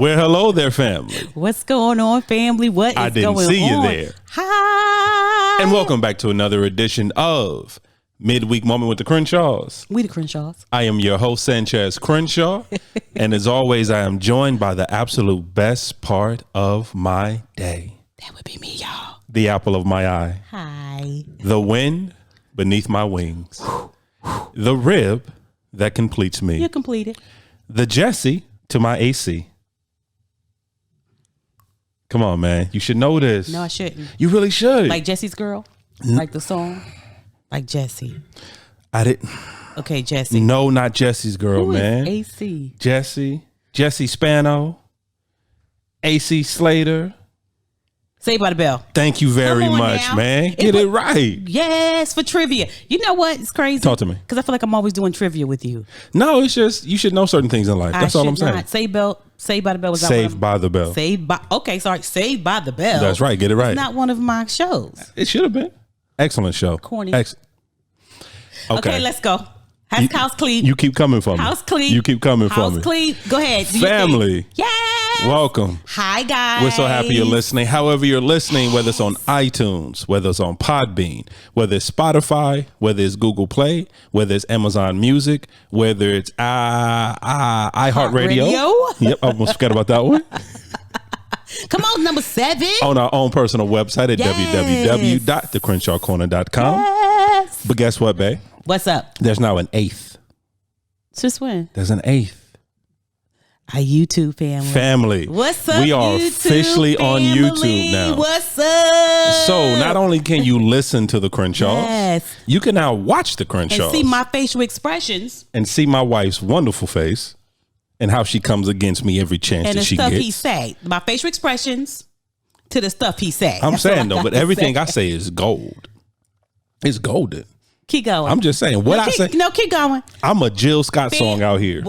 Well, hello there, family. What's going on, family? What is going on? I didn't see you there. Hi. And welcome back to another edition of Midweek Moment with the Crenshaws. We the Crenshaws. I am your host, Sanchez Crenshaw. And as always, I am joined by the absolute best part of my day. That would be me, y'all. The apple of my eye. Hi. The wind beneath my wings. The rib that completes me. You're completed. The Jesse to my AC. Come on, man. You should know this. No, I shouldn't. You really should. Like Jesse's Girl? Like the song? Like Jesse. I didn't. Okay, Jesse. No, not Jesse's Girl, Who man. is AC? Jesse Spano. AC Slater. Saved by the Bell. Thank you very Come on much, now. man. Get it right. Yes, for trivia. You know what? It's crazy. Talk to me. Because I feel like I'm always doing trivia with you. No, it's just you should know certain things in life. That's all I'm saying. Saved by the Bell was Saved by the Bell. Saved by Saved by the Bell. That's right. Get it right. It's not one of my shows. It should have been. Excellent show. Corny. Okay, let's go. House clean. You keep coming for me. House clean. You keep coming for me. House clean. Go ahead. Do your Family. thing. Yes. Welcome. Hi, guys. We're so happy you're listening. However you're listening, whether it's on iTunes, whether it's on Podbean, whether it's Spotify, whether it's Google Play, whether it's Amazon Music, whether it's iHeartRadio. Yep, I almost forgot about that one. Come on, number 7. On our own personal website at www.thecrenshawcorner.com. Yes. But guess what, babe? What's up? There's now an 8th. Since when? There's an 8th. Our YouTube family. What's up? We are YouTube officially family? on YouTube now. What's up? So not only can you listen to the Crenshaws, yes, you can now watch the Crenshaws and see my facial expressions and see my wife's wonderful face and how she comes against me every chance and that the she stuff gets. he say. My facial expressions to the stuff he say. I'm That's saying all though, but everything I say is gold. It's golden. Keep going. I'm just saying what I say. No, keep going. I'm a Jill Scott song out here.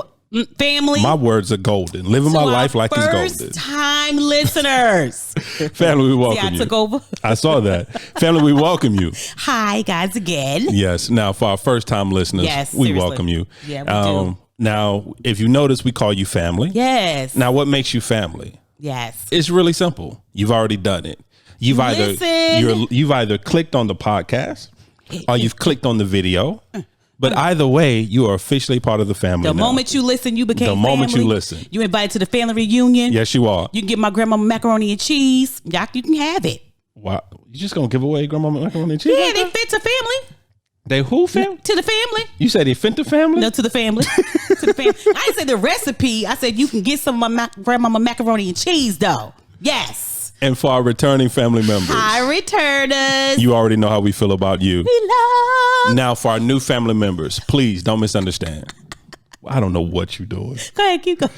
Family. My words are golden. Living my life like it's golden. First time listeners. Family, we welcome you. I took over. I saw that. Family, we welcome you. Hi, guys, again. Yes. Now, for our first time listeners, we seriously. welcome you. Yeah, we do. Now, if you notice, we call you family. Yes. Now, what makes you family? Yes. It's really simple. You've already done it. You've either clicked on the podcast or you've clicked on the video. But either way, you are officially part of the family. The moment you listen, you became family. The moment you listen. You invited to the family reunion. Yes, you are. You can get my grandma macaroni and cheese. Y'all, you can have it. Wow. You just going to give away grandma macaroni and cheese? Yeah, they fit to family. They who family? To the family. You said they fit to family? No, to the family. To the family. I didn't say the recipe. I said you can get some of my grandmama macaroni and cheese, though. Yes. And for our returning family members. Hi, returners. You already know how we feel about you. We love. Now, for our new family members, please don't misunderstand. I don't know what you're doing. Go ahead, keep going.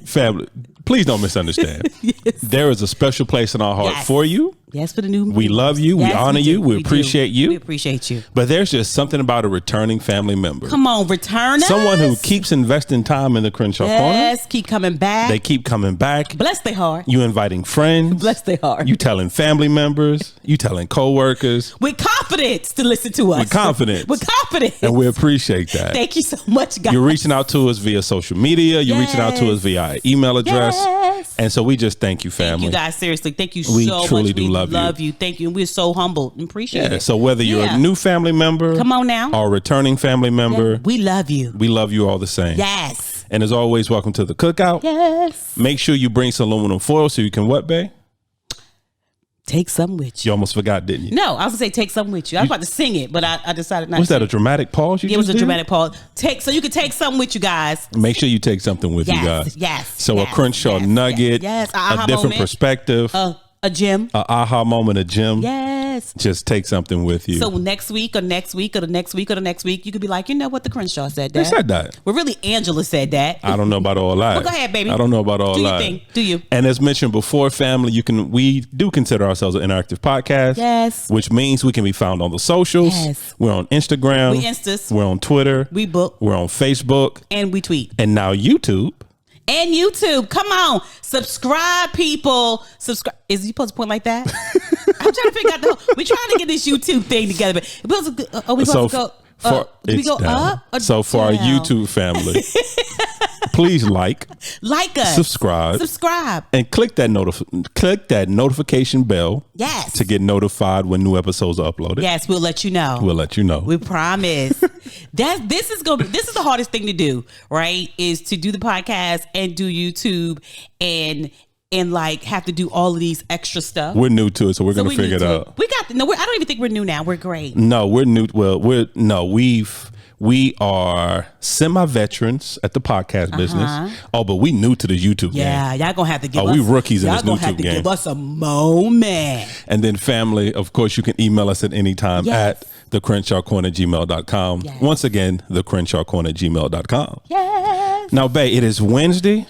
Family, please don't misunderstand. Yes. There is a special place in our heart for you. Yes, for the new. We love you. Yes, we honor you. We appreciate you. We appreciate you. But there's just something about a returning family member. Come on, returners. Someone who keeps investing time in the Crenshaw Corner. Yes, keep coming back. They keep coming back. Bless their heart. You inviting friends. Bless their heart. You telling family members. You telling coworkers. With confidence to listen to us. With confidence. With confidence. And we appreciate that. Thank you so much, guys. You're reaching out to us via social media. You're reaching out to us via email address. Yes. And so we just thank you, family. Thank you, guys. Seriously, thank you we so much. Truly do love you. Thank you. And we're so humbled and appreciate it. So whether you're a new family member, come on now, or a returning family member, we love you. We love you all the same. Yes. And as always, welcome to the cookout. Yes. Make sure you bring some aluminum foil so you can what, babe? Take something with you. You almost forgot, didn't you? No, I was gonna say take something with you. I was about to sing it, but I decided not to. Was that a dramatic pause? It was a dramatic pause. So you can take something with you guys. Make sure you take something with you guys. Yes. So a Crenshaw nugget. Yes. A different perspective. A gym. A aha moment, a gym. Yes. Just take something with you. So next week or next week or the next week or the next week, you could be like, you know what, the Crenshaw said that. They said that. Well, really, Angela said that. I don't know about all that. Well, go ahead, baby. I don't know about all that. Do your thing. Do you? And as mentioned before, family, we do consider ourselves an interactive podcast. Yes. Which means we can be found on the socials. Yes. We're on Instagram. We Instas. We're on Twitter. We book. We're on Facebook. And we tweet. And now YouTube. And YouTube. Come on. Subscribe, people. Subscribe. Is you supposed to point like that? I'm trying to figure out we're trying to get this YouTube thing together. But we supposed to go. Do we go up? So for our YouTube family, please like us, subscribe, and click that notification bell. Yes, to get notified when new episodes are uploaded. Yes, we'll let you know. We promise. This is the hardest thing to do, right? Is to do the podcast and do YouTube and like have to do all of these extra stuff. We're new to it, so we're gonna figure it out. I don't even think we're new now. We're great. No, we're new. Well, we are semi-veterans at the podcast business. Oh, but we new to the YouTube game. Yeah, y'all gonna have to give us. We rookies in this YouTube game. Y'all gonna have to give us a moment. And then family, of course, you can email us at any time at thecrenshawcorner@gmail.com. Yes. Once again, thecrenshawcorner@gmail.com. Yes. Now, babe, it is Wednesday.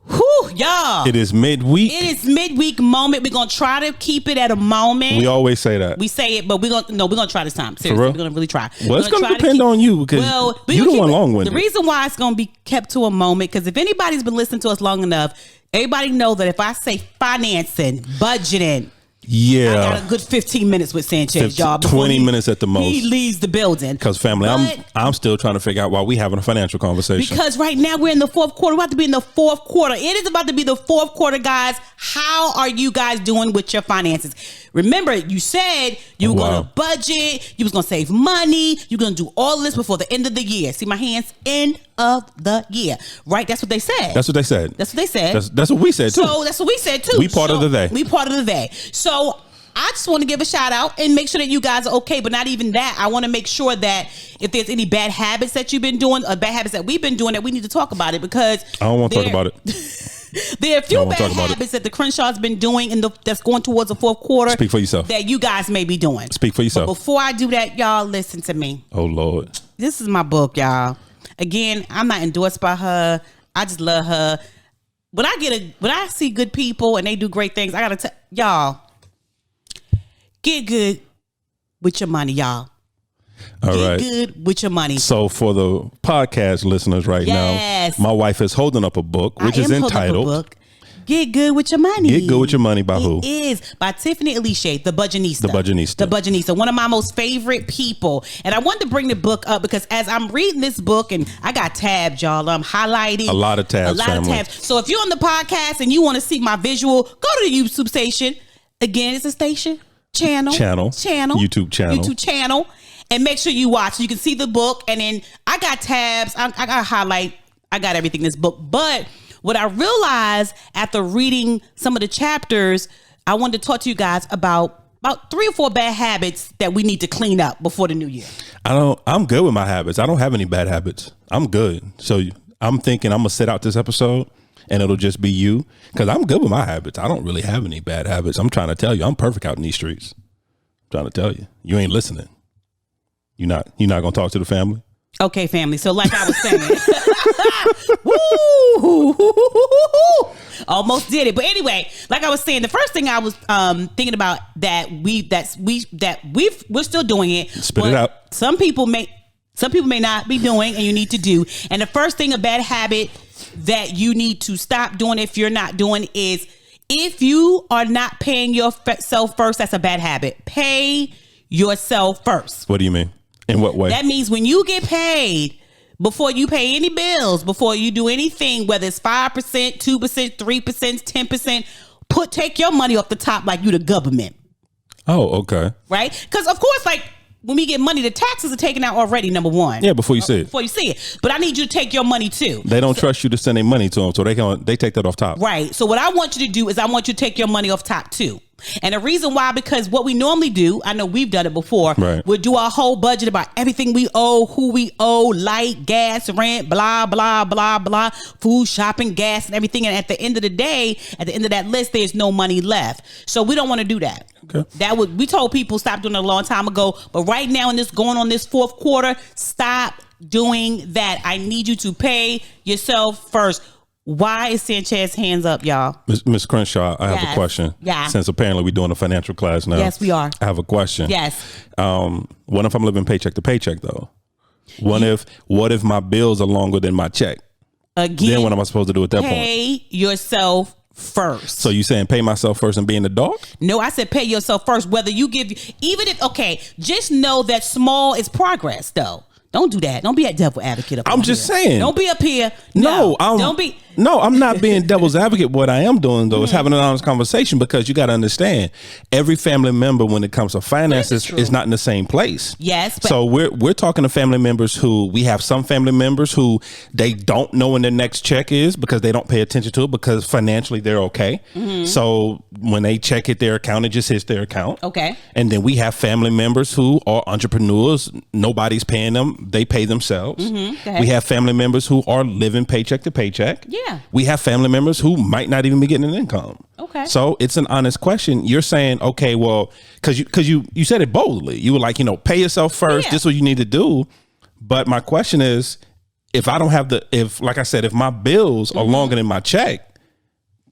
Whew, y'all. It is midweek. It is midweek moment. We're gonna try to keep it at a moment. We always say that. We say it, but we're gonna try this time. Seriously, we're gonna really try. Well, it's gonna depend on you because you the one long-winded. The reason why it's gonna be kept to a moment, because if anybody's been listening to us long enough, everybody know that if I say financing, budgeting, I got a good 15 minutes with Sanchez, y'all. 20 minutes at the most. He leaves the building. Because family, I'm still trying to figure out why we having a financial conversation. Because right now we're in the fourth quarter. We're about to be in the fourth quarter. It is about to be the fourth quarter, guys. How are you guys doing with your finances? Remember, you said you were going to budget. You was going to save money. You're going to do all this before the end of the year. See my hands? End of the year. Right? That's what they said. That's what they said. That's what they said. That's what we said too. So that's what we said too. We part of the they. We part of the they. So I just want to give a shout out and make sure that you guys are okay. But not even that. I want to make sure that if there's any bad habits that you've been doing or bad habits that we've been doing, that we need to talk about it, because I don't want to talk about it. There are a few bad habits that the Crenshaw's been doing that's going towards the fourth quarter. Speak for yourself. That you guys may be doing. Speak for yourself. But before I do that, y'all listen to me. Oh Lord. This is my book, y'all. Again, I'm not endorsed by her. I just love her. When I see good people and they do great things, I gotta tell y'all, get good with your money, y'all. Get good with your money. So for the podcast listeners now, my wife is holding up a book which is entitled Get Good With Your Money. Get Good With Your Money by who? It is by Tiffany Alicia, the Budgetnista. The Budgetnista. One of my most favorite people. And I wanted to bring the book up because as I'm reading this book, and I got tabs, y'all. I'm highlighting. A lot of tabs, So if you're on the podcast and you want to see my visual, go to the YouTube station. Again, it's a station. Channel. YouTube channel. And make sure you watch. You can see the book. And then I got tabs. I got highlight. I got everything in this book. But what I realized after reading some of the chapters, I wanted to talk to you guys about 3 or 4 bad habits that we need to clean up before the new year. I'm good with my habits. I don't have any bad habits. I'm good. So I'm thinking I'm going to sit out this episode and it'll just be you, because I'm good with my habits. I don't really have any bad habits. I'm trying to tell you, I'm perfect out in these streets. I'm trying to tell you. You ain't listening. You're not going to talk to the family? Okay, family. So like I was saying, woo, almost did it. But anyway, like I was saying, the first thing I was thinking about we're still doing it. Spit it out. Some people may not be doing, and you need to do. And the first thing, a bad habit that you need to stop doing if you're not doing, is if you are not paying yourself first, that's a bad habit. Pay yourself first. What do you mean? In what way? That means when you get paid, before you pay any bills, before you do anything, whether it's 5%, 2%, 3%, 10%, take your money off the top like you the government. Oh, okay. Right? Because of course, like when we get money, the taxes are taken out already, number one. Yeah, before you see it. Before you see it. But I need you to take your money too. They don't trust you to send their money to them, so they take that off top. Right. So what I want you to do is I want you to take your money off top too. And the reason why, because what we normally do, I know we've done it before, we'll do our whole budget about everything we owe, who we owe, light, gas, rent, blah, blah, blah, blah, food, shopping, gas, and everything. And at the end of the day, at the end of that list, there's no money left. So we don't want to do that. Okay. We told people stop doing it a long time ago. But right now, in this going on this fourth quarter, stop doing that. I need you to pay yourself first. Why is Sanchez hands up, y'all? Ms. Crenshaw, I have a question. Yeah. Since apparently we're doing a financial class now. Yes, we are. I have a question. Yes. What if I'm living paycheck to paycheck though? What if my bills are longer than my check? Again, then what am I supposed to do at that point? Pay yourself first. So you saying pay myself first and be in the dark? No, I said pay yourself first. Whether you give, even if, okay, just know that small is progress though. Don't do that. Don't be a devil advocate up I'm just saying. Don't be up here. Don't be. No, I'm not being devil's advocate. What I am doing, though, is having an honest conversation, because you got to understand, every family member, when it comes to finances, is not in the same place. Yes. So we're talking to family members who, we have some family members who they don't know when their next check is, because they don't pay attention to it, because financially they're okay. So when they check their account, it just hits their account. Okay. And then we have family members who are entrepreneurs. Nobody's paying them. They pay themselves. We have family members who are living paycheck to paycheck. Yeah. We have family members who might not even be getting an income. Okay. So it's an honest question. You're saying, okay, well, because you said it boldly. You were like, pay yourself first. Yeah. This is what you need to do. But my question is, if I don't have like I said, if my bills are longer than my check,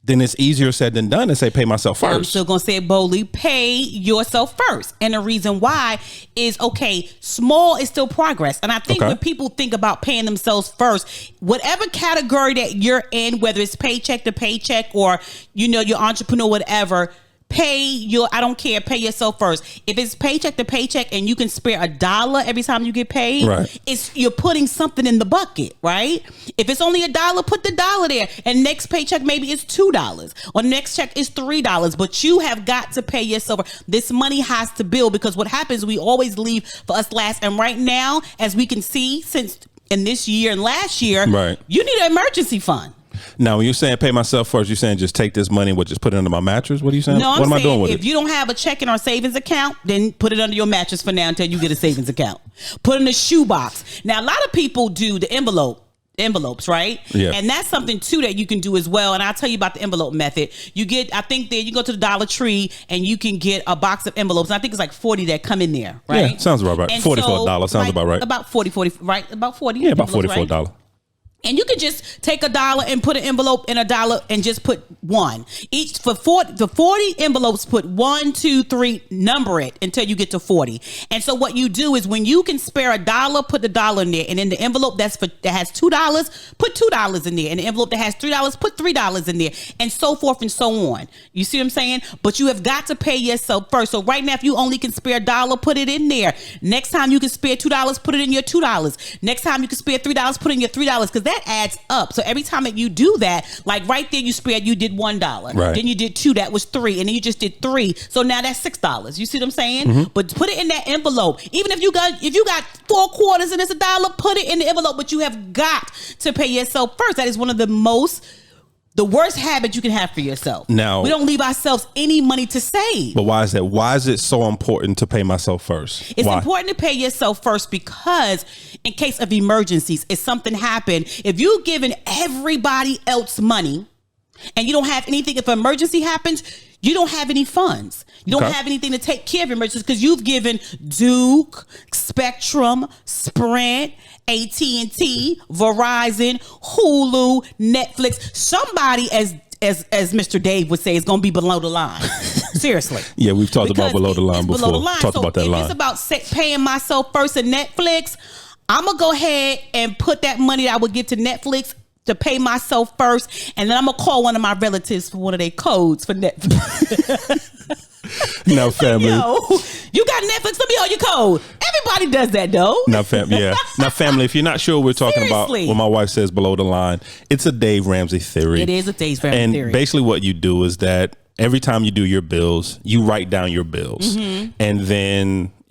then it's easier said than done to say pay myself first. I'm still going to say it boldly, pay yourself first. And the reason why is, okay, small is still progress. And I think when people think about paying themselves first, whatever category that you're in, whether it's paycheck to paycheck or, you're entrepreneur, whatever, I don't care, pay yourself first. If it's paycheck to paycheck and you can spare $1 every time you get paid, you're putting something in the bucket, right? If it's only $1, put the $1 there. And next paycheck, maybe it's $2 or next check is $3, but you have got to pay yourself. This money has to build, because what happens, we always leave for us last. And right now, as we can see, since in this year and last year, you need an emergency fund. Now, when you're saying pay myself first, you're saying just take this money and just put it under my mattress? What are you saying? No, what am I doing with it? If you don't have a checking or savings account, then put it under your mattress for now until you get a savings account. Put it in a shoebox. Now, a lot of people do the envelopes, right? Yeah. And that's something too that you can do as well. And I'll tell you about the envelope method. You go to the Dollar Tree and you can get a box of envelopes. And I think it's like 40 that come in there, right? Yeah, sounds about right. And $40 for $1 sounds about right. About 40, right? About 40. Yeah, about 40 for $1. And you can just take $1 and put an envelope in $1 and just put one. Each for 40 envelopes, put 1, 2, 3, number it until you get to 40. And so what you do is, when you can spare $1, put the $1 in there. And in the envelope that has $2, put $2 in there. And the envelope that has $3, put $3 in there. And so forth and so on. You see what I'm saying? But you have got to pay yourself first. So right now, if you only can spare $1, put it in there. Next time you can spare $2, put it in your $2. Next time you can spare $3, put it in your $3. Because that adds up. So every time that you do that, like right there, you did $1. Right. Then you did 2, that was 3, and then you just did 3. So now that's $6. You see what I'm saying? But put it in that envelope. Even if you got 4 quarters and it's $1, put it in the envelope. But you have got to pay yourself first. That is one of the worst habit you can have for yourself. Now, we don't leave ourselves any money to save. But why is that? Why is it so important to pay myself first? It's important to pay yourself first because in case of emergencies, if something happened, if you've given everybody else money and you don't have anything, if an emergency happens, you don't have any funds. You don't have anything to take care of emergencies because you've given Duke, Spectrum, Sprint, AT&T, Verizon, Hulu, Netflix. Somebody, as Mr. Dave would say, is going to be below the line. Seriously. Yeah, we've talked about below the line before. Talked about that line. It's about paying myself first at Netflix. I'm going to go ahead and put that money that I would give to Netflix to pay myself first, and then I'm gonna call one of my relatives for one of their codes for Netflix. Now, family, you got Netflix, let me know your code. Everybody does that, though. Now, family, if you're not sure what we're talking about, when my wife says below the line, it's a Dave Ramsey theory. It is a Dave Ramsey theory. And basically what you do is that every time you do your bills, you write down your bills,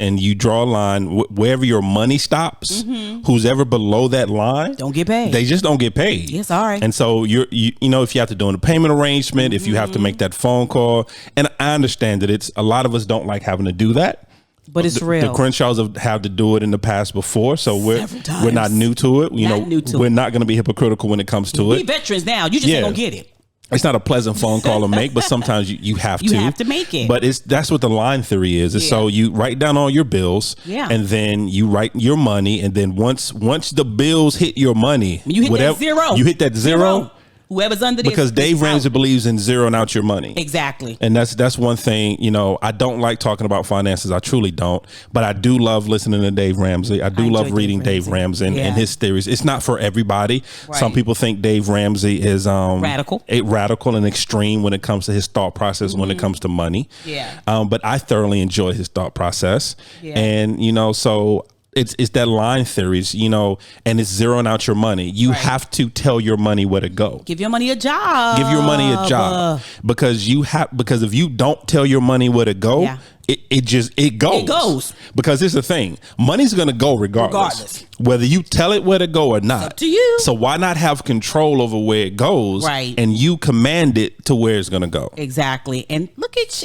and you draw a line wherever your money stops. Who's ever below that line don't get paid. They just don't get paid. Yes, all right. And so you if you have to do a payment arrangement, if you have to make that phone call, and I understand that it's a lot of us don't like having to do that. But it's real. The Crenshaws have had to do it in the past before, so we're not new to it. We're not going to be hypocritical when it comes to it. We veterans now. You just ain't gonna get it. It's not a pleasant phone call to make, but sometimes you have to. You have to make it. But that's what the line theory is. So you write down all your bills, and then you write your money, and then once the bills hit your money, you hit that zero. You hit that zero. Whoever's under this, because Dave Ramsey believes in zeroing out your money. Exactly. And that's one thing, I don't like talking about finances. I truly don't. But I do love listening to Dave Ramsey. I love reading Dave Ramsey and his theories. It's not for everybody. Right. Some people think Dave Ramsey is radical and extreme when it comes to his thought process when it comes to money. Yeah. But I thoroughly enjoy his thought process. Yeah. And so it's that line theories, you know, and it's zeroing out your money. You have to tell your money where to go. Give your money a job. Give your money a job. Because if you don't tell your money where to go, it goes. It goes. Because it's the thing. Money's going to go regardless. Whether you tell it where to go or not. It's up to you. So why not have control over where it goes? Right. And you command it to where it's going to go. Exactly. And look at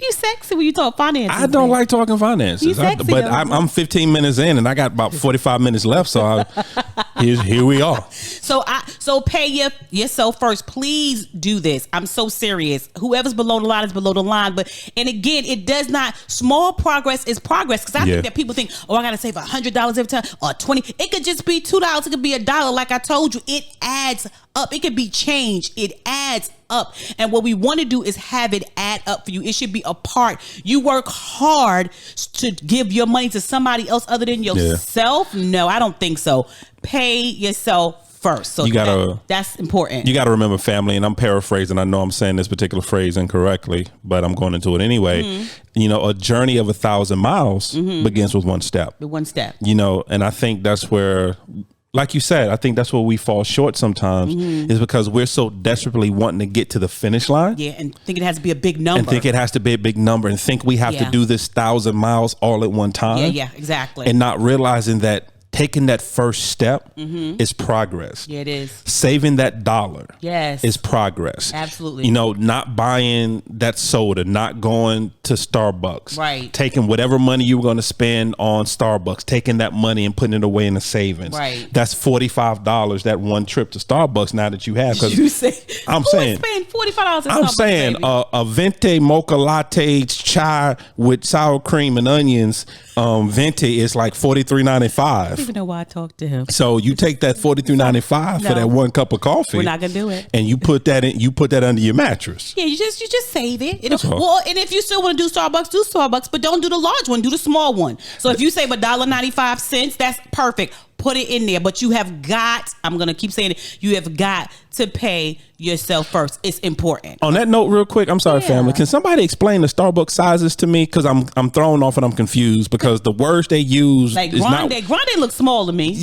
you sexy when you talk finances. I don't like talking finances, but I'm 15 minutes in and I got about 45 minutes left. So here we are. So pay yourself first. Please do this. I'm so serious. Whoever's below the line is below the line. And again, it does not. Small progress is progress. Because I think that people think, I got to save $100 every time or $20. It could just be $2. It could be $1. Like I told you, it adds up. It could be change. It adds up. And what we want to do is have it add up for you. It should be a part. You work hard to give your money to somebody else other than yourself. No, I don't think so. Pay yourself first. So that's important. You got to remember, family, and I'm paraphrasing. I know I'm saying this particular phrase incorrectly, but I'm going into it anyway. Mm-hmm. You know, a journey of 1,000 miles begins with one step. With one step. You know, and I think that's where, like you said, I think that's where we fall short sometimes is because we're so desperately wanting to get to the finish line. Yeah, and think it has to be a big number. And think it has to be a big number and think we have to do this 1,000 miles all at one time. Yeah, exactly. And not realizing that taking that first step is progress. Yeah, it is. Saving that dollar is progress. Absolutely. You know, not buying that soda, not going to Starbucks. Right. Taking whatever money you were going to spend on Starbucks, taking that money and putting it away in the savings. Right. That's $45 that one trip to Starbucks now that you have. You say, I'm saying, spend $45 at I'm Starbucks, saying a venti mocha latte chai with sour cream and onions. Venti is like $43.95. I don't even know why I talked to him. So you take that $43.95 for that one cup of coffee. We're not gonna do it. And you put that in. You put that under your mattress. Yeah, you just save it. Well, and if you still want to do Starbucks, but don't do the large one. Do the small one. So if you save $1.95, that's perfect. Put it in there, but you have got, I'm going to keep saying it, you have got to pay yourself first. It's important. On that note, real quick, I'm sorry, family. Can somebody explain the Starbucks sizes to me? Because I'm thrown off and I'm confused because the words they use like is Grande looks small to me.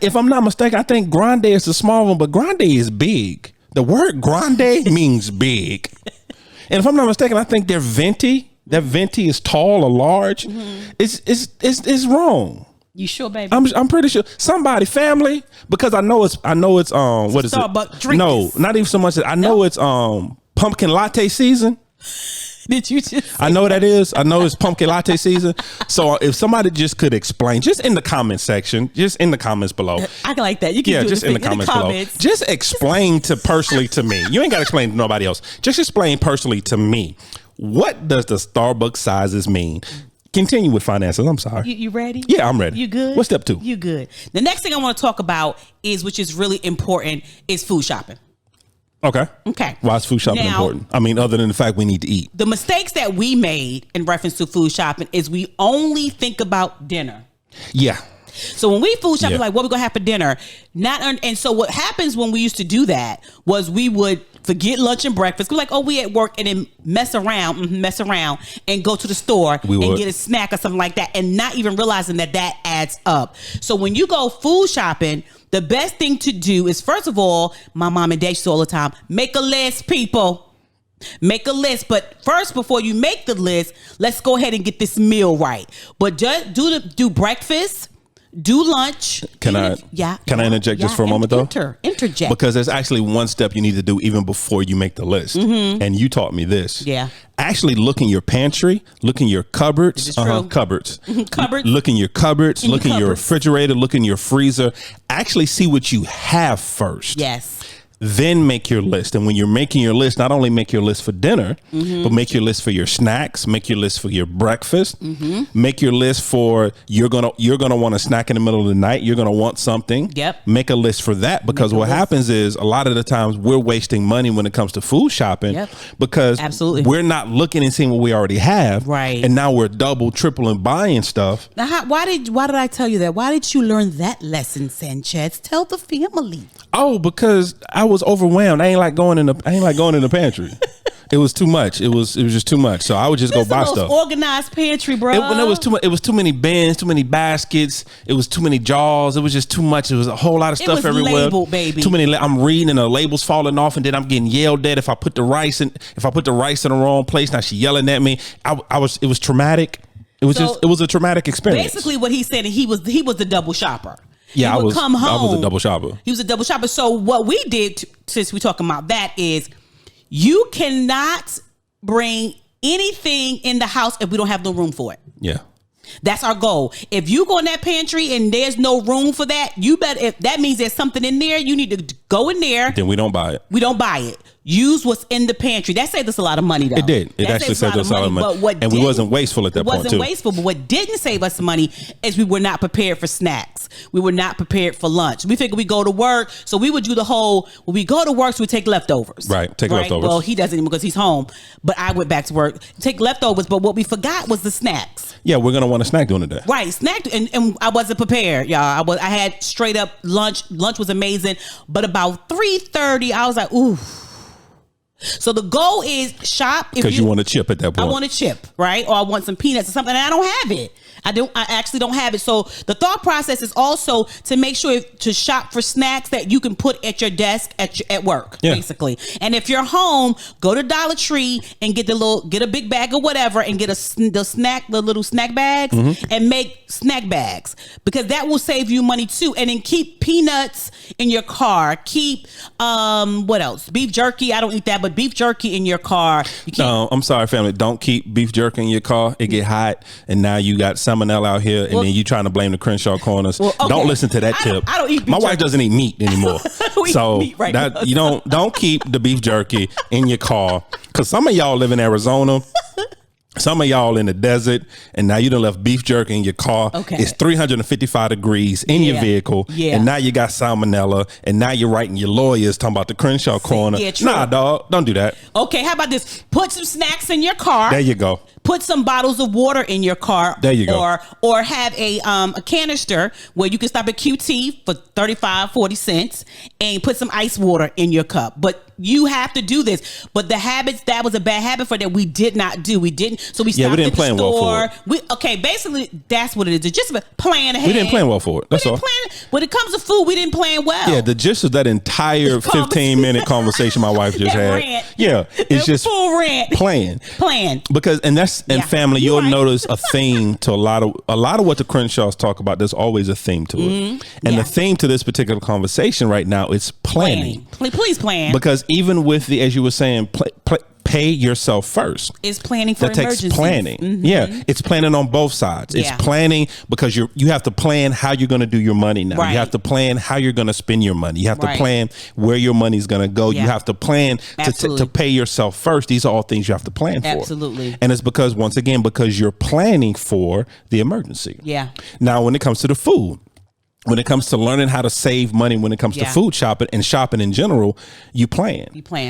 If I'm not mistaken, I think Grande is the small one, but Grande is big. The word Grande means big. And if I'm not mistaken, I think their Venti, that Venti is tall or large. It's wrong. You sure, baby? I'm pretty sure. Somebody, family, because I know it's what is Starbucks it? Drinkers. No, not even so much. I know it's pumpkin latte season. Did you just? I know what that is. I know it's pumpkin latte season. So if somebody just could explain, just in the comment section, just in the comments below. I like that. You can do just in the comments below. Just explain personally to me. You ain't got to explain to nobody else. Just explain personally to me. What does the Starbucks sizes mean? Continue with finances. I'm sorry. You ready? Yeah, I'm ready. You good? What's step 2? You good. The next thing I want to talk about is, which is really important, is food shopping. Okay. Why is food shopping important? I mean, other than the fact we need to eat. The mistakes that we made in reference to food shopping is we only think about dinner. Yeah. So when we food shop, like, what we gonna have for dinner? And so what happens when we used to do that was we would forget lunch and breakfast. We're like, we at work, and then mess around and go to the store and get a snack or something like that, and not even realizing that adds up. So when you go food shopping, the best thing to do is, first of all, my mom and dad used to all the time, make a list, people. Make a list, but first, before you make the list, let's go ahead and get this meal right. But just do breakfast. Do lunch. Can I interject just for a moment, though? Interject. Because there's actually one step you need to do even before you make the list. And you taught me this. Yeah. Actually look in your pantry, look in your cupboards. Cupboards. Cupboards. Look in your cupboards, look in your refrigerator, look in your freezer. Actually see what you have first. Yes. Then make your list. And when you're making your list, not only make your list for dinner, but make your list for your snacks, make your list for your breakfast, make your list for you're gonna want a snack in the middle of the night. You're gonna want something. Yep. Make a list for that, because what happens is a lot of the times we're wasting money when it comes to food shopping because we're not looking and seeing what we already have. Right. And now we're double, triple and buying stuff. Now, why did I tell you that? Why did you learn that lesson, Sanchez? Tell the family. Oh, because I was overwhelmed. I ain't like going in the pantry. It was too much. It was just too much. So I would just go buy stuff. Organized pantry, bro. It was too much. It was too many bins, too many baskets. It was too many jars. It was just too much. It was a whole lot of stuff everywhere. Labeled, baby. Too many. I'm reading and the labels falling off, and then I'm getting yelled at if I put the rice in the wrong place. Now she yelling at me. It was traumatic. It was a traumatic experience. Basically, what he said, he was the double shopper. Yeah, I was a double shopper. He was a double shopper. So what we did, since we're talking about that, is you cannot bring anything in the house if we don't have no room for it. Yeah. That's our goal. If you go in that pantry and there's no room for that, you better, if that means there's something in there, you need to go in there. Then we don't buy it. We don't buy it. Use what's in the pantry. That saved us a lot of money, though. It did. It actually saved us a lot of money. And we wasn't wasteful at that point, too. It wasn't wasteful, but what didn't save us money is we were not prepared for snacks. We were not prepared for lunch. We figured we go to work, so we would do the whole, when we go to work, so we take leftovers. Right, take leftovers. Well, he doesn't even because he's home, but I went back to work. Take leftovers, but what we forgot was the snacks. Yeah, we're going to want a snack during the day. Right, snack, and I wasn't prepared, y'all. I had straight up lunch. Lunch was amazing, but about 3:30, I was like, ooh. So the goal is shop because you want a chip at that point. I want a chip, right? Or I want some peanuts or something, and I don't have it. I actually don't have it. So the thought process is also to make sure to shop for snacks that you can put at your desk at work, basically. And if you're home, go to Dollar Tree and get a big bag or whatever, and get the little snack bags, and make snack bags, because that will save you money too. And then keep peanuts in your car. Keep what else? Beef jerky. I don't eat that, but beef jerky in your car. No, I'm sorry, family. Don't keep beef jerky in your car. It get hot, and now you got salmonella out here, and then you trying to blame the Crenshaw corners. Well, okay. Don't listen to that tip. I don't eat beef My jerky. wife doesn't eat meat anymore, so you don't keep the beef jerky in your car, because some of y'all live in Arizona. Some of y'all in the desert, and now you done left beef jerky in your car. Okay. It's 355 degrees in your vehicle, and now you got salmonella, and now you're writing your lawyers talking about the Crenshaw corner. Nah, dog, don't do that. Okay, how about this? Put some snacks in your car. There you go. Put some bottles of water in your car. There you go. Or have a canister where you can stop at QT for 35, 40 cents and put some ice water in your cup. But you have to do this. But the habits, that was a bad habit for that we did not do. We didn't. So we stopped we didn't at the plan store. Well for it. Okay, basically that's what it is. It's just plan ahead. We didn't plan well for it. That's all. When it comes to food, we didn't plan well. Yeah, the gist of that entire 15-minute conversation my wife just had. Rant. Yeah, it's just full rant. Plan. Because family, you'll notice a theme to a lot of what the Crenshaws talk about. There's always a theme to it, and the theme to this particular conversation right now is planning. Please plan. Because even with as you were saying, pay yourself first. It's planning for emergencies. That takes planning. Yeah, it's planning on both sides. It's planning because you have to plan how you're going to do your money now. You have to plan how you're going to spend your money. You have to plan where your money's going to go. You have to plan to pay yourself first. These are all things you have to plan for. Absolutely. And it's because, once again, because you're planning for the emergency. Yeah. Now, when it comes to the food, when it comes to learning how to save money, when it comes to food shopping and shopping in general, you plan.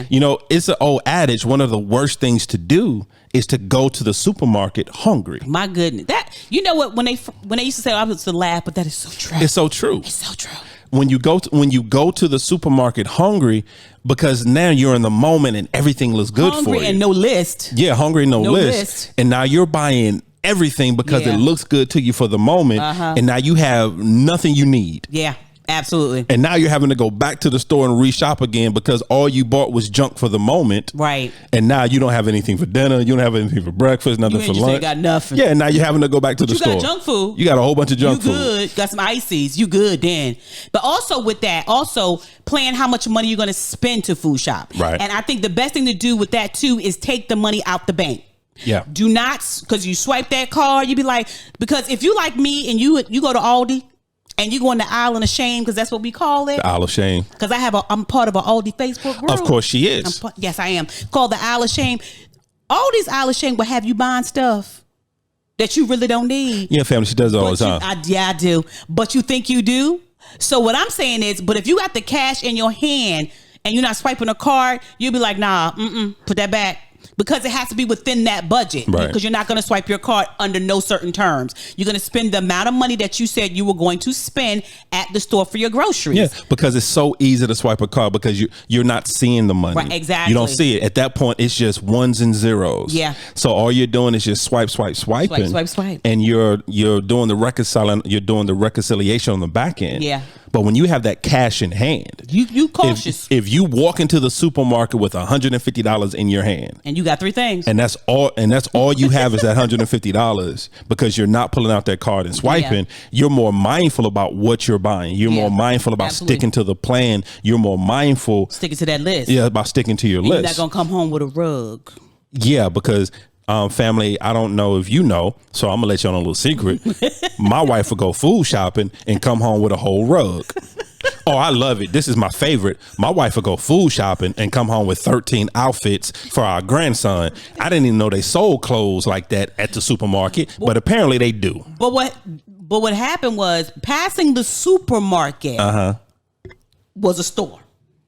You know, it's an old adage. One of the worst things to do is to go to the supermarket hungry. My goodness, you know what? When they used to say, I was to laugh, but that is so true. It's so true. It's so true. When you go to the supermarket hungry, because now you're in the moment and everything looks good for you. Hungry and no list. Yeah, hungry and no list. And now you're buying everything because it looks good to you for the moment, and now you have nothing you need. Yeah, absolutely. And now you're having to go back to the store and reshop again because all you bought was junk for the moment. Right. And now you don't have anything for dinner. You don't have anything for breakfast. Nothing for lunch. You got nothing. Yeah. And now you're having to go back to the store. You got junk food. You got a whole bunch of junk food. You good. Got some ices. You good then. But also with that, plan how much money you're going to spend to food shop. Right. And I think the best thing to do with that too is take the money out the bank. Yeah. Do not, because you swipe that card, you be like, because if you like me and you go to Aldi and you go in the aisle of shame, because that's what we call it. The aisle of shame. Because I'm part of an Aldi Facebook group. Of course she is. Yes, I am. Called the aisle of shame. Aldi's aisle of shame will have you buying stuff that you really don't need. Yeah, family, she does it all the time. I do. But you think you do? So what I'm saying is, but if you got the cash in your hand and you're not swiping a card, you'll be like, nah, put that back. because it has to be within that budget. Right. Because you're not going to swipe your card under no certain terms. You're going to spend the amount of money that you said you were going to spend at the store for your groceries. Yeah, because it's so easy to swipe a card because you're not seeing the money. Right, exactly. You don't see it. At that point, it's just ones and zeros. Yeah. So all you're doing is just swiping. Swipe. And you're doing the reconciliation on the back end. Yeah. But when you have that cash in hand, you cautious. If you walk into the supermarket with $150 in your hand, and you got 3 things, and that's all you have is that $150 because you're not pulling out that card and swiping, you're more mindful about what you're buying. You're more mindful about sticking to the plan. You're more mindful sticking to that list. Yeah, about sticking to your list. You're not gonna come home with a rug. Yeah, because family, I don't know if you know, so I'm gonna let you on a little secret. My wife will go food shopping and come home with a whole rug. Oh, I love it. This is my favorite. My wife will go food shopping and come home with 13 outfits for our grandson. I didn't even know they sold clothes like that at the supermarket, but apparently they do. But what happened was passing the supermarket was a store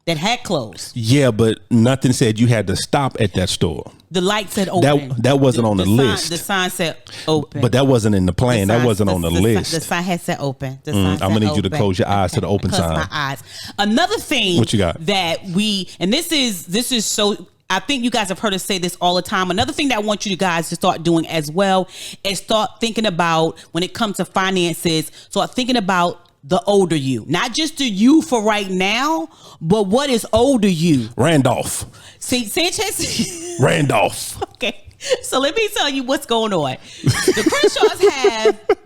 that had clothes. Yeah, but nothing said you had to stop at that store. The light said open. That wasn't on the list. The sign said open. But that wasn't in the plan. That wasn't on the list. The sign had said open. I'm going to need you to close your eyes to the open sign. My eyes. Another thing what you got? That and this is so, I think you guys have heard us say this all the time. Another thing that I want you guys to start doing as well is start thinking about, when it comes to finances, start thinking about the older you, not just the you for right now, but what is older you? Randolph. See, Sanchez. Randolph. Okay. So let me tell you what's going on. The Crenshaws have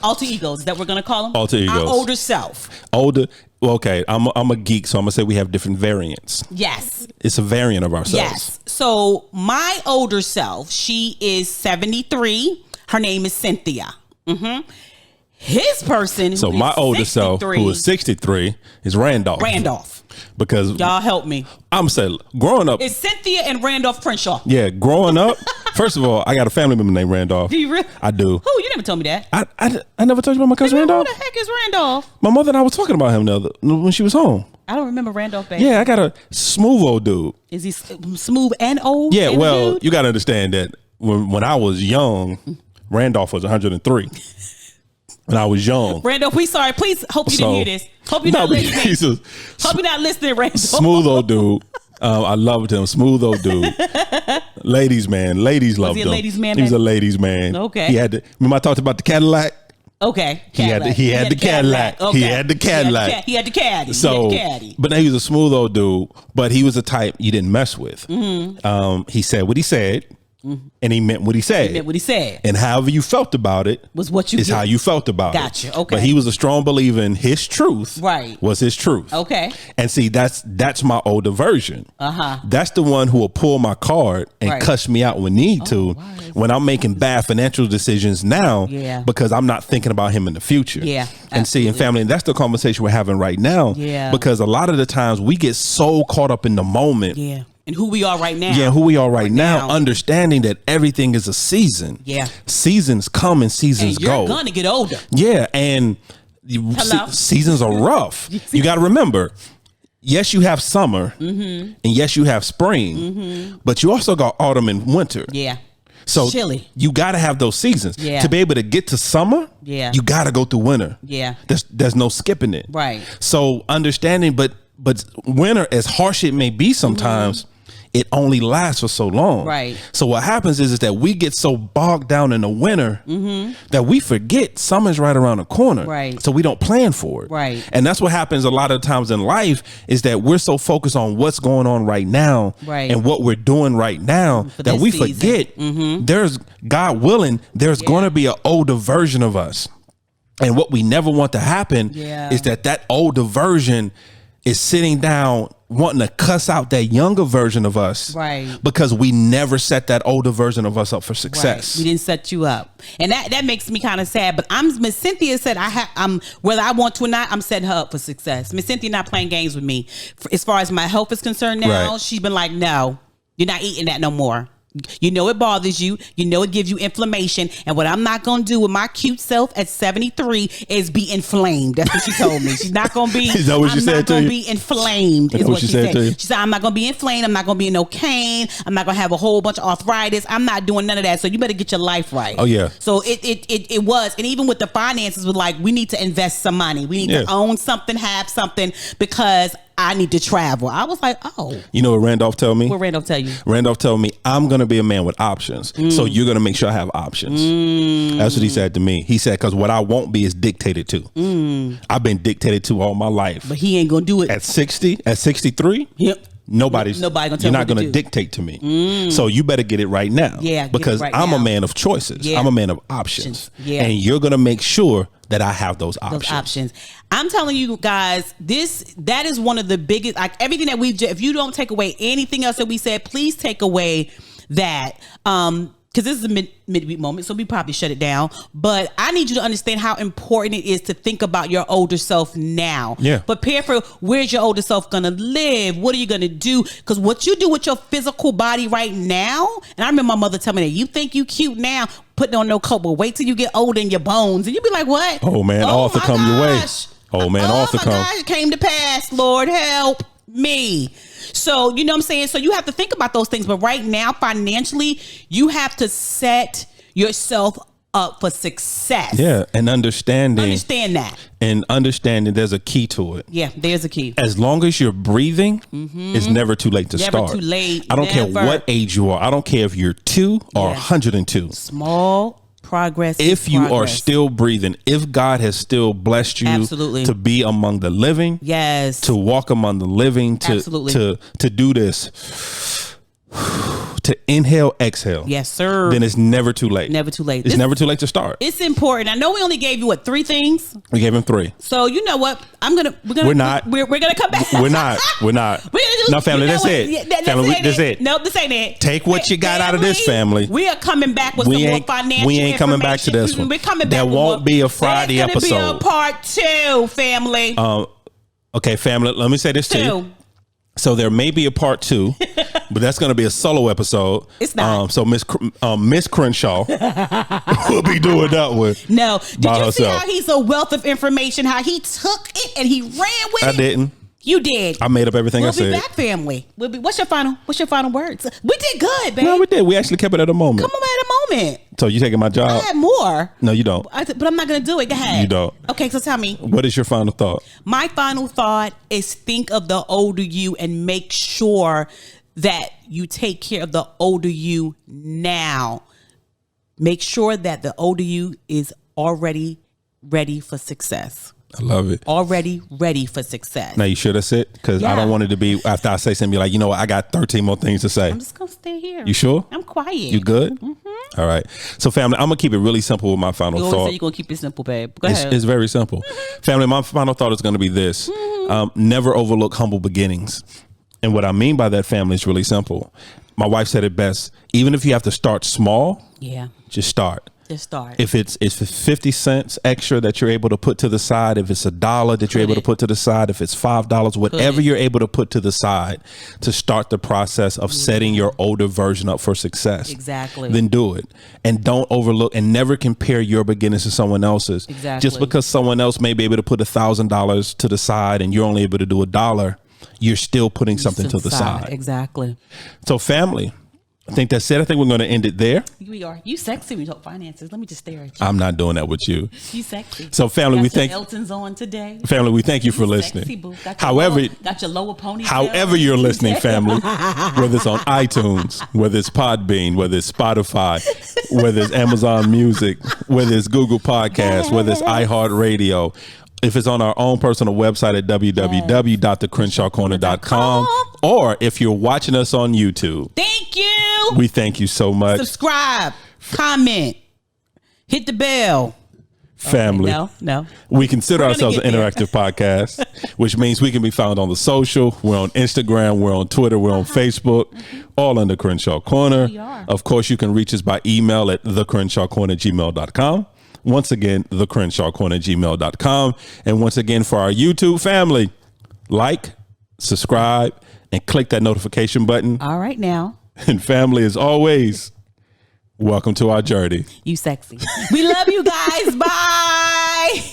alter egos that we're going to call them. Alter egos. Our older self. Well, okay. I'm a geek, so I'm going to say we have different variants. Yes. It's a variant of ourselves. Yes. So my older self, she is 73. Her name is Cynthia. Mm-hmm. His person, so my older self, who is 63, is Randolph. Because y'all help me. I'm saying, growing up, it's Cynthia and Randolph Crenshaw. Yeah, growing up. First of all, I got a family member named Randolph. Do you really? I do. Who? You never told me that. I never told you about my cousin Randolph. Who the heck is Randolph? My mother and I was talking about him when she was home. I don't remember Randolph, baby. Yeah, I got a smooth old dude. Is he smooth and old? Yeah, well, you got to understand that when I was young, Randolph was 103. When I was young. Randolph, we sorry. Please, hope you didn't hear this. Hope you're not listening. Hope you're not listening, Randolph. Smooth old dude. I loved him. Smooth old dude. Ladies man. Ladies loved him. Was he a ladies man? He was a ladies man. Okay. He had remember I talked about the Cadillac? Okay. He had the Cadillac. Okay. He had the Cadillac. He had the caddy. So, but he was a smooth old dude, but he was the type you didn't mess with. Mm-hmm. He said what he said. Mm-hmm. And he meant what he said. And however you felt about it was what you is how you felt about it. Gotcha. Okay. But he was a strong believer in his truth. Right. Was his truth. Okay. And see, that's my older version. That's the one who will pull my card and cuss me out when need to. When I'm making bad financial decisions now, because I'm not thinking about him in the future. Yeah. And see, in family, and that's the conversation we're having right now. Yeah. Because a lot of the times we get so caught up in the moment. Yeah. And who we are right now. Yeah, who we are right now, understanding that everything is a season. Yeah. Seasons come and seasons go. You're gonna get older. Yeah, and seasons are rough. You got to remember, yes, you have summer, and yes, you have spring, but you also got autumn and winter. Yeah. So chilly. You got to have those seasons. Yeah. To be able to get to summer, you got to go through winter. Yeah. There's no skipping it. Right. So understanding, but winter, as harsh it may be sometimes, it only lasts for so long. Right. So what happens is that we get so bogged down in the winter that we forget summer's right around the corner. Right. So we don't plan for it. Right. And that's what happens a lot of times in life is that we're so focused on what's going on right now and what we're doing right now that we forget there's, God willing, there's going to be an older version of us. And what we never want to happen is that older version is sitting down wanting to cuss out that younger version of us, because we never set that older version of us up for success. We didn't set you up, and that makes me kind of sad. But Miss Cynthia said I'm whether I want to or not, I'm setting her up for success. Miss Cynthia not playing games with me as far as my health is concerned. Now she's been like, no, you're not eating that no more. You know it bothers you. You know it gives you inflammation. And what I'm not going to do with my cute self at 73 is be inflamed. That's what she told me. She's not going to be. Is that what she said to you? I'm not going to be inflamed. Is what she said to you? She said, I'm not going to be inflamed. I'm not going to be in no cane. I'm not going to have a whole bunch of arthritis. I'm not doing none of that. So you better get your life right. Oh, yeah. So it was. And even with the finances, was like, we need to invest some money. We need to own something, have something, because I need to travel. I was like, oh. You know what Randolph told me? What Randolph tell you? Randolph told me, I'm going to be a man with options. So you're going to make sure I have options. That's what he said to me. He said, because what I won't be is dictated to. I've been dictated to all my life. But he ain't going to do it. At 60, at 63? Yep. Nobody gonna tell you're not going to dictate to me. So you better get it right now. Yeah, because I'm a man of choices. I'm a man of options. Yeah. And you're going to make sure that I have those options. I'm telling you guys, that is one of the biggest, like everything that if you don't take away anything else that we said, please take away that, because this is a midweek moment, so we probably shut it down. But I need you to understand how important it is to think about your older self now. Yeah. Prepare for where's your older self gonna live? What are you gonna do? Because what you do with your physical body right now, and I remember my mother telling me that you think you cute now, putting on no coat, but wait till you get older in your bones, and you be like, what? Oh man, Arthur come your way. Oh man, Arthur come. Oh my gosh, it came to pass. Lord help me. So, you know what I'm saying? So you have to think about those things. But right now, financially, you have to set yourself up for success. Yeah. And understand that. And understanding there's a key to it. Yeah, there's a key. As long as you're breathing, it's never too late to start. Never too late. I don't care what age you are. I don't care if you're 2 or 102. Small progress. If you are still breathing, if God has still blessed you to be among the living, to walk among the living, to do this, to inhale, exhale. Yes, sir. Then it's never too late. Never too late. It's never too late to start. It's important. I know we only gave you 3 things. We gave him 3. So you know what? We're gonna come back. We're not. No, family, that's it. Family, that's it. No, this ain't it. Take what you got out of this, family. We are coming back with some more financial We ain't coming back to this one. We're coming back. There won't be a Friday episode. There's gonna be a part 2, family. Okay, family, let me say this to you. So there may be a part 2, but that's going to be a solo episode. It's not. So Miss Crenshaw will be doing that one. No. Did you see how he's a wealth of information? How he took it and he ran with it? I didn't. You did. I made up everything I said. We'll be back, family. What's your final words? We did good, babe. No, we did. We actually kept it at a moment. Come on, at a moment. So you taking my job? I had more. No, you don't. But I'm not going to do it. Go ahead. You don't. Okay, so tell me. What is your final thought? My final thought is think of the older you and make sure that you take care of the older you now. Make sure that the older you is already ready for success. I love it. Already ready for success. Now you sure that's it? Because I don't want it to be after I say something, be like, you know what? I got 13 more things to say. I'm just going to stay here. You sure? I'm quiet. You good? Mm-hmm. All right. So family, I'm going to keep it really simple with my final thought. You're going to keep it simple, babe. Go ahead. It's very simple. Family, my final thought is going to be this. Never overlook humble beginnings. And what I mean by that, family, is really simple. My wife said it best. Even if you have to start small, just start. Just start. If it's 50 cents extra that you're able to put to the side, if it's $1 that you're able to put to the side, if it's $5, whatever you're able to put to the side to start the process of setting your older version up for success. Exactly. Then do it. And don't overlook and never compare your beginnings to someone else's. Exactly. Just because someone else may be able to put $1,000 to the side and you're only able to do $1, you're still putting something to the side. Exactly. So family, I think that's it. I think we're going to end it there. We are. You sexy when you talk finances. Let me just stare at you. I'm not doing that with you. You sexy. So family, we thank Elton's on today. Family, we thank you for listening. Sexy, boo. Got your lower ponytail. However you're listening, family, whether it's on iTunes, whether it's Podbean, whether it's Spotify, whether it's Amazon Music, whether it's Google Podcasts, whether it's iHeartRadio, if it's on our own personal website at www.thecrenshawcorner.com, or if you're watching us on YouTube. Thank you. We thank you so much. Subscribe, comment, hit the bell. Family. Okay, no. We consider ourselves an interactive podcast, which means we can be found on the social. We're on Instagram. We're on Twitter. We're on Facebook, all under Crenshaw Corner. We are. Of course, you can reach us by email at thecrenshawcorner@gmail.com. Once again, thecrenshawcorner@gmail.com. And once again, for our YouTube family, like, subscribe, and click that notification button. All right now. And family, as always, welcome to our journey. You sexy. We love you guys. Bye.